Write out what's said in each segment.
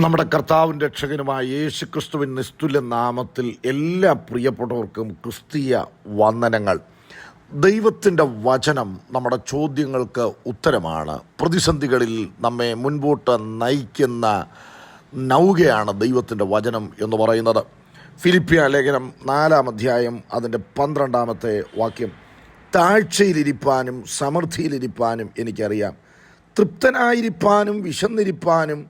നമ്മുടെ കർത്താവും രക്ഷകനുമായ യേശുക്രിസ്തുവിൻ നിസ്തുല്യ നാമത്തിൽ എല്ലാ പ്രിയപ്പെട്ടവർക്കും ക്രിസ്തീയ വന്ദനങ്ങൾ. ദൈവത്തിൻ്റെ വചനം നമ്മുടെ ചോദ്യങ്ങൾക്ക് ഉത്തരമാണ്. പ്രതിസന്ധികളിൽ നമ്മെ മുൻപോട്ട് നയിക്കുന്ന നൗകയാണ് ദൈവത്തിൻ്റെ വചനം എന്ന് പറയുന്നത്. ഫിലിപ്പിയ ലേഖനം 4-ാം അധ്യായം അതിൻ്റെ 12-ാമത്തെ വാക്യം: താഴ്ചയിലിരിപ്പാനും സമൃദ്ധിയിലിരിപ്പാനും എനിക്കറിയാം, തൃപ്തനായിരിക്കാനും വിശന്നിരിപ്പാനും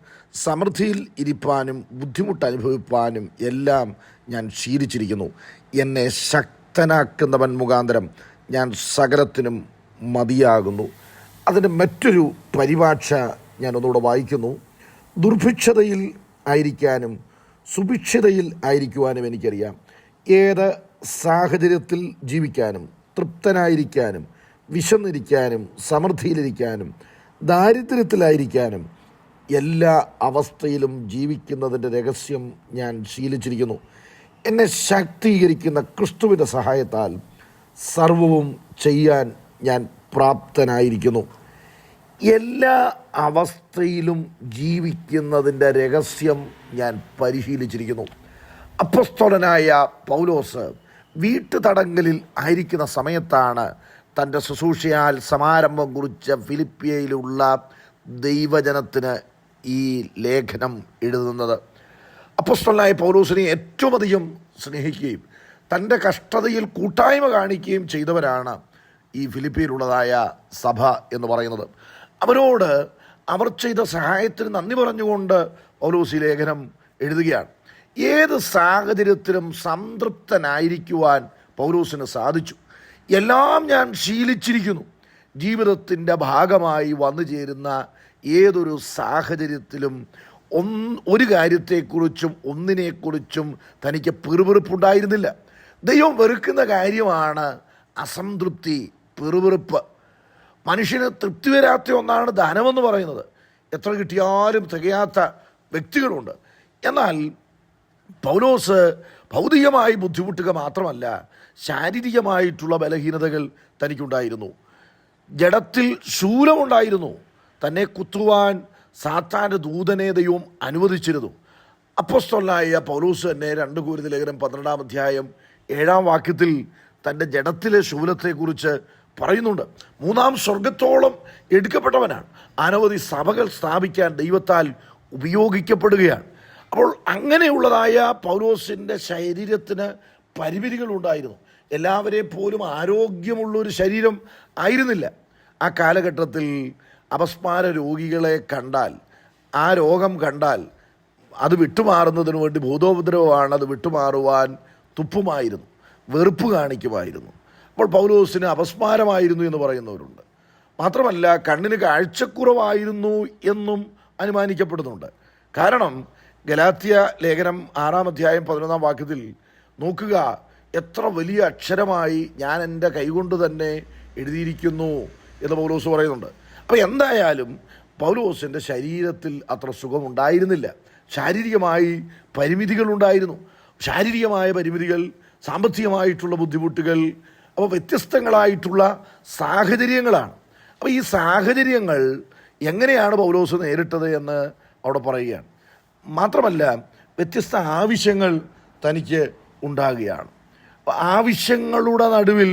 സമൃദ്ധിയിൽ ഇരിപ്പാനും ബുദ്ധിമുട്ട് അനുഭവിപ്പാനും എല്ലാം ഞാൻ ശീലിച്ചിരിക്കുന്നു. എന്നെ ശക്തനാക്കുന്നവൻ മുഖാന്തരം ഞാൻ സകലത്തിനും മതിയാകുന്നു. അതിൻ്റെ മറ്റൊരു പരിഭാഷ ഞാനൊന്നുകൂടെ വായിക്കുന്നു: ദുർഭിക്ഷതയിൽ ആയിരിക്കാനും സുഭിക്ഷതയിൽ ആയിരിക്കുവാനും എനിക്കറിയാം, ഏത് സാഹചര്യത്തിൽ ജീവിക്കാനും തൃപ്തനായിരിക്കാനും വിശന്നിരിക്കാനും സമൃദ്ധിയിലിരിക്കാനും ദാരിദ്ര്യത്തിലായിരിക്കാനും എല്ലാ അവസ്ഥയിലും ജീവിക്കുന്നതിൻ്റെ രഹസ്യം ഞാൻ ശീലിച്ചിരിക്കുന്നു. എന്നെ ശാക്തീകരിക്കുന്ന ക്രിസ്തുവിൻ്റെ സഹായത്താൽ സർവവും ചെയ്യാൻ ഞാൻ പ്രാപ്തനായിരിക്കുന്നു. എല്ലാ അവസ്ഥയിലും ജീവിക്കുന്നതിൻ്റെ രഹസ്യം ഞാൻ പരിശീലിച്ചിരിക്കുന്നു. അപ്പോസ്തലനായ പൗലോസ് വീട്ടുതടങ്കലിൽ ആയിരിക്കുന്ന സമയത്താണ് തൻ്റെ ശുശ്രൂഷയാൽ സമാരംഭം കുറിച്ച ഫിലിപ്പിയയിലുള്ള ദൈവജനത്തിന് ഈ ലേഖനം എഴുതുന്നത്. അപ്പോസ്തലനായ പൗലോസിനെ ഏറ്റവും അധികം സ്നേഹിക്കുകയും തൻ്റെ കഷ്ടതയിൽ കൂട്ടായ്മ കാണിക്കുകയും ചെയ്തവരാണ് ഈ ഫിലിപ്പിയിലുള്ളതായ സഭ എന്ന് പറയുന്നത്. അവരോട് അവർ ചെയ്ത സഹായത്തിന് നന്ദി പറഞ്ഞുകൊണ്ട് പൗലോസ് ഈ ലേഖനം എഴുതുകയാണ്. ഏത് സാഹചര്യത്തിലും സംതൃപ്തനായിരിക്കുവാൻ പൗലോസിന് സാധിച്ചു. എല്ലാം ഞാൻ ശീലിച്ചിരിക്കുന്നു. ജീവിതത്തിൻ്റെ ഭാഗമായി വന്നു ചേരുന്ന ഏതൊരു സാഹചര്യത്തിലും ഒരു കാര്യത്തെക്കുറിച്ചും ഒന്നിനെക്കുറിച്ചും തനിക്ക് പിറുപിറുപ്പുണ്ടായിരുന്നില്ല. ദൈവം വെറുക്കുന്ന കാര്യമാണ് അസംതൃപ്തി, പിറുപിറുപ്പ്. മനുഷ്യന് തൃപ്തി വരാത്ത ഒന്നാണ് ധനമെന്ന് പറയുന്നത്. എത്ര കിട്ടിയാലും തികയാത്ത വ്യക്തികളുണ്ട്. എന്നാൽ പൗലോസ് ഭൗതികമായി ബുദ്ധിമുട്ടുക മാത്രമല്ല, ശാരീരികമായിട്ടുള്ള ബലഹീനതകൾ തനിക്കുണ്ടായിരുന്നു. ജഡത്തിൽ ശൂലമുണ്ടായിരുന്നു. തന്നെ കുത്തുവാൻ സാത്താൻ്റെ ദൂതനെ ദൈവം അനുവദിച്ചിരുന്നു. അപ്പോസ്തലനായ പൗലോസ് തന്നെ 2 കൊരിന്ത്യർ ലേഖനം 12-ാം അധ്യായം 7-ാം വാക്യത്തിൽ തൻ്റെ ജഡത്തിലെ ശൂലത്തെക്കുറിച്ച് പറയുന്നുണ്ട്. 3-ാം സ്വർഗത്തോളം എടുക്കപ്പെട്ടവനാണ്. അനവധി സഭകൾ സ്ഥാപിക്കാൻ ദൈവത്താൽ ഉപയോഗിക്കപ്പെടുകയാണ്. അപ്പോൾ അങ്ങനെയുള്ളതായ പൗലോസിൻ്റെ ശരീരത്തിന് പരിമിതികളുണ്ടായിരുന്നു. എല്ലാവരെയും പോലും ആരോഗ്യമുള്ളൊരു ശരീരം ആയിരുന്നില്ല. ആ കാലഘട്ടത്തിൽ അപസ്മാര രോഗികളെ കണ്ടാൽ, ആ രോഗം കണ്ടാൽ അത് വിട്ടുമാറുന്നതിന് വേണ്ടി ഭൂതോപദ്രവമാണ്, അത് വിട്ടുമാറുവാൻ തുപ്പുമായിരുന്നു, വെറുപ്പ് കാണിക്കുമായിരുന്നു. അപ്പോൾ പൗലോസിന് അപസ്മാരമായിരുന്നു എന്ന് പറയുന്നവരുണ്ട്. മാത്രമല്ല കണ്ണിന് കാഴ്ചക്കുറവായിരുന്നു എന്നും അനുമാനിക്കപ്പെടുന്നുണ്ട്. കാരണം ഗലാത്യ ലേഖനം 6-ാം അധ്യായം 11-ാം വാക്യത്തിൽ നോക്കുക, എത്ര വലിയ അക്ഷരമായി ഞാൻ എൻ്റെ കൈകൊണ്ട് തന്നെ എഴുതിയിരിക്കുന്നു എന്ന് പൗലോസ് പറയുന്നുണ്ട്. അപ്പോൾ എന്തായാലും പൗലോസിൻ്റെ ശരീരത്തിൽ അത്ര സുഖമുണ്ടായിരുന്നില്ല. ശാരീരികമായി പരിമിതികളുണ്ടായിരുന്നു. ശാരീരികമായ പരിമിതികൾ, സാമ്പത്തികമായിട്ടുള്ള ബുദ്ധിമുട്ടുകൾ, അപ്പോൾ വ്യത്യസ്തങ്ങളായിട്ടുള്ള സാഹചര്യങ്ങളാണ്. അപ്പോൾ ഈ സാഹചര്യങ്ങൾ എങ്ങനെയാണ് പൗലോസ് നേരിട്ടത് എന്ന് അവിടെ പറയുകയാണ്. മാത്രമല്ല വ്യത്യസ്ത ആവശ്യങ്ങൾ തനിക്ക് ഉണ്ടാകുകയാണ്. ആവശ്യങ്ങളുടെ നടുവിൽ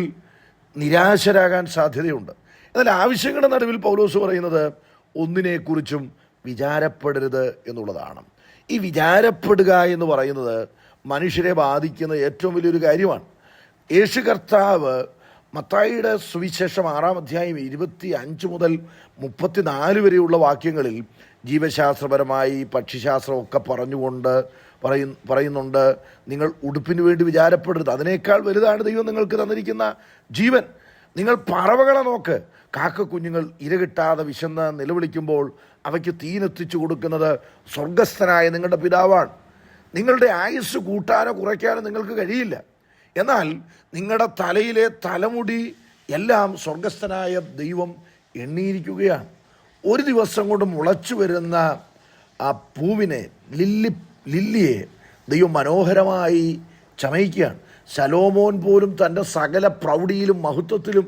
നിരാശരാകാൻ സാധ്യതയുണ്ട്. എന്നാൽ ആവശ്യങ്ങളുടെ നടുവിൽ പൗലോസ് പറയുന്നത് ഒന്നിനെക്കുറിച്ചും വിചാരപ്പെടരുത് എന്നുള്ളതാണ്. ഈ വിചാരപ്പെടുക എന്ന് പറയുന്നത് മനുഷ്യരെ ബാധിക്കുന്ന ഏറ്റവും വലിയൊരു കാര്യമാണ്. യേശു കർത്താവ് മത്തായിയുടെ സുവിശേഷം 6-ാം അധ്യായം 25 മുതൽ 34 വരെയുള്ള വാക്യങ്ങളിൽ ജീവശാസ്ത്രപരമായി പക്ഷിശാസ്ത്രമൊക്കെ പറഞ്ഞുകൊണ്ട് പറയുന്നുണ്ട്, നിങ്ങൾ ഉടുപ്പിന് വേണ്ടി വിചാരപ്പെടരുത്, അതിനേക്കാൾ വലുതാണ് ദൈവം നിങ്ങൾക്ക് തന്നിരിക്കുന്ന ജീവൻ. നിങ്ങൾ പറവകളെ നോക്ക്, കാക്കക്കുഞ്ഞുങ്ങൾ ഇര കിട്ടാതെ വിശന്ന് നിലവിളിക്കുമ്പോൾ അവയ്ക്ക് തീനെത്തിച്ചു കൊടുക്കുന്നത് സ്വർഗസ്ഥനായ നിങ്ങളുടെ പിതാവാണ്. നിങ്ങളുടെ ആയുസ് കൂട്ടാനോ കുറയ്ക്കാനോ നിങ്ങൾക്ക് കഴിയില്ല. എന്നാൽ നിങ്ങളുടെ തലയിലെ തലമുടി എല്ലാം സ്വർഗസ്ഥനായ ദൈവം എണ്ണിയിരിക്കുകയാണ്. ഒരു ദിവസം കൊണ്ട് മുളച്ചു വരുന്ന ആ പൂവിനെ, ലില്ലിയെ ദൈവം മനോഹരമായി ചമയിക്കുകയാണ്. ശലോമോൻ പോലും തൻ്റെ സകല പ്രൗഢിയിലും മഹത്വത്തിലും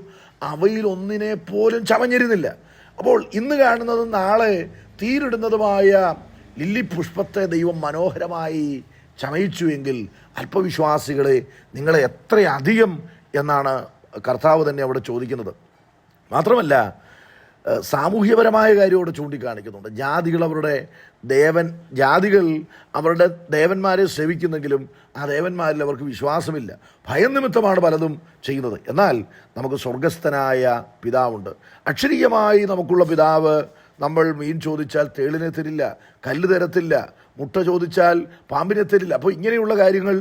അവയിൽ ഒന്നിനെ പോലും ചമഞ്ഞിരുന്നില്ല. അപ്പോൾ ഇന്ന് കാണുന്നതും നാളെ തീരിടുന്നതുമായ ലില്ലി പുഷ്പത്തെ ദൈവം മനോഹരമായി ചമയിച്ചുവെങ്കിൽ അല്പവിശ്വാസികളെ നിങ്ങളെ എത്രയധികം എന്നാണ് കർത്താവ് തന്നെ അവിടെ ചോദിക്കുന്നത്. മാത്രമല്ല സാമൂഹ്യപരമായ കാര്യം അവിടെ ചൂണ്ടിക്കാണിക്കുന്നുണ്ട്. ജാതികൾ അവരുടെ ദേവന്മാരെ സേവിക്കുന്നെങ്കിലും ആ ദേവന്മാരിൽ അവർക്ക് വിശ്വാസമില്ല. ഭയം നിമിത്തമാണ് പലതും ചെയ്യുന്നത്. എന്നാൽ നമുക്ക് സ്വർഗസ്ഥനായ പിതാവുണ്ട്. അക്ഷരീയമായി നമുക്കുള്ള പിതാവ് നമ്മൾ മീൻ ചോദിച്ചാൽ തേളിനെ തരില്ല, കല്ല് തരത്തില്ല, മുട്ട ചോദിച്ചാൽ പാമ്പിനെ തരില്ല. അപ്പോൾ ഇങ്ങനെയുള്ള കാര്യങ്ങൾ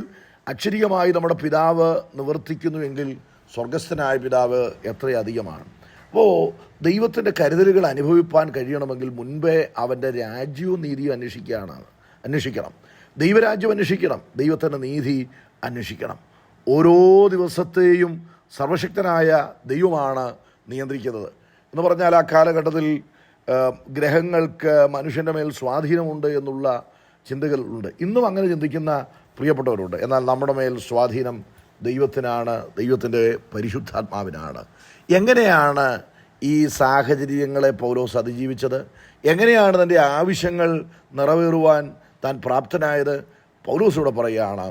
അക്ഷരീയമായി നമ്മുടെ പിതാവ് നിവർത്തിക്കുന്നുവെങ്കിൽ സ്വർഗസ്ഥനായ പിതാവ് എത്രയധികമാണ്. അപ്പോൾ ദൈവത്തിൻ്റെ കരുതലുകൾ അനുഭവിപ്പാൻ കഴിയണമെങ്കിൽ മുൻപേ അവൻ്റെ രാജ്യവും നീതിയും അന്വേഷിക്കണം. ദൈവരാജ്യം അന്വേഷിക്കണം, ദൈവത്തിൻ്റെ നീതി അന്വേഷിക്കണം. ഓരോ ദിവസത്തെയും സർവശക്തനായ ദൈവമാണ് നിയന്ത്രിക്കുന്നത് എന്ന് പറഞ്ഞാൽ ആ കാലഘട്ടത്തിൽ ഗ്രഹങ്ങൾക്ക് മനുഷ്യൻ്റെ മേൽ സ്വാധീനമുണ്ട് എന്നുള്ള ചിന്തകളുണ്ട്. ഇന്നും അങ്ങനെ ചിന്തിക്കുന്ന പ്രിയപ്പെട്ടവരുണ്ട്. എന്നാൽ നമ്മുടെ മേൽ സ്വാധീനം ദൈവത്തിനാണ്, ദൈവത്തിൻ്റെ പരിശുദ്ധാത്മാവിനാണ്. എങ്ങനെയാണ് ഈ സാഹചര്യങ്ങളെ പൗലോസ് അതിജീവിച്ചത്? എങ്ങനെയാണ് തൻ്റെ ആവശ്യങ്ങൾ നിറവേറുവാൻ താൻ പ്രാപ്തനായത്? പൗലോസ് ഇവിടെ പറയുകയാണ്,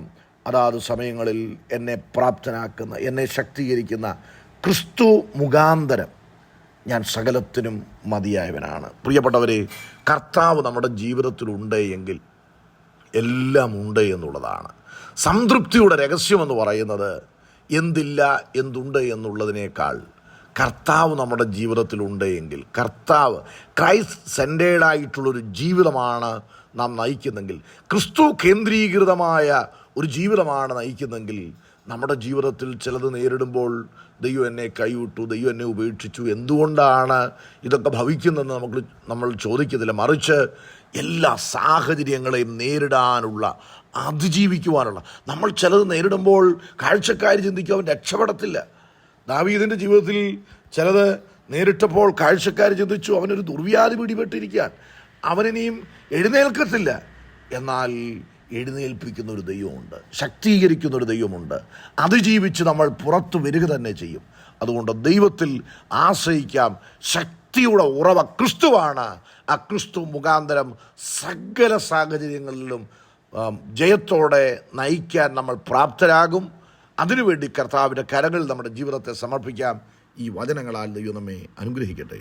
അതാത് സമയങ്ങളിൽ എന്നെ പ്രാപ്തനാക്കുന്ന, എന്നെ ശക്തീകരിക്കുന്ന ക്രിസ്തു മുഖാന്തരം ഞാൻ സകലത്തിനും മതിയായവനാണ്. പ്രിയപ്പെട്ടവരെ, കർത്താവ് നമ്മുടെ ജീവിതത്തിലുണ്ട് എങ്കിൽ എല്ലാം ഉണ്ട് എന്നുള്ളതാണ്. സംതൃപ്തിയുടെ രഹസ്യമെന്ന് പറയുന്നത് എന്തില്ല എന്തുണ്ട് എന്നുള്ളതിനേക്കാൾ കർത്താവ് നമ്മുടെ ജീവിതത്തിലുണ്ട് എങ്കിൽ, കർത്താവ് ക്രൈസ്റ്റ് സെൻറ്റേഡായിട്ടുള്ളൊരു ജീവിതമാണ് നാം നയിക്കുന്നെങ്കിൽ, ക്രിസ്തു കേന്ദ്രീകൃതമായ ഒരു ജീവിതമാണ് നയിക്കുന്നെങ്കിൽ, നമ്മുടെ ജീവിതത്തിൽ ചിലത് നേരിടുമ്പോൾ ദൈവം എന്നെ കൈവിട്ടു, ദൈവം എന്നെ ഉപേക്ഷിച്ചു, എന്തുകൊണ്ടാണ് ഇതൊക്കെ ഭവിക്കുന്നതെന്ന് നമ്മൾ ചോദിക്കത്തില്ല. മറിച്ച് എല്ലാ സാഹചര്യങ്ങളെയും നേരിടാനുള്ള, അതിജീവിക്കുവാനുള്ള, നമ്മൾ ചിലത് നേരിടുമ്പോൾ കാഴ്ചക്കാർ ചിന്തിക്കും അവൻ രക്ഷപ്പെടത്തില്ല. ദാവീദിൻ്റെ ജീവിതത്തിൽ ചിലത് നേരിട്ടപ്പോൾ കാഴ്ചക്കാർ ചിന്തിച്ചു അവനൊരു ദുർവ്യാധി പിടിപെട്ടിരിക്കാൻ, അവനിനിയും എഴുന്നേൽക്കത്തില്ല. എന്നാൽ എഴുന്നേൽപ്പിക്കുന്ന ഒരു ദൈവമുണ്ട്, ശക്തീകരിക്കുന്ന ഒരു ദൈവമുണ്ട്. അതിജീവിച്ച് നമ്മൾ പുറത്തു വരിക തന്നെ ചെയ്യും. അതുകൊണ്ട് ദൈവത്തിൽ ആശ്രയിക്കാം. ശക്തിയുടെ ഉറവ ക്രിസ്തുവാണ്. ആ ക്രിസ്തു മുഖാന്തരം സകല സാഹചര്യങ്ങളിലും ജയത്തോടെ നയിക്കാൻ നമ്മൾ പ്രാപ്തരാകും. അതിനുവേണ്ടി കർത്താവിൻ്റെ കരങ്ങളിൽ നമ്മുടെ ജീവിതത്തെ സമർപ്പിക്കാം. ഈ വചനങ്ങളാൽ ദൈവം നമ്മെ അനുഗ്രഹിക്കട്ടെ.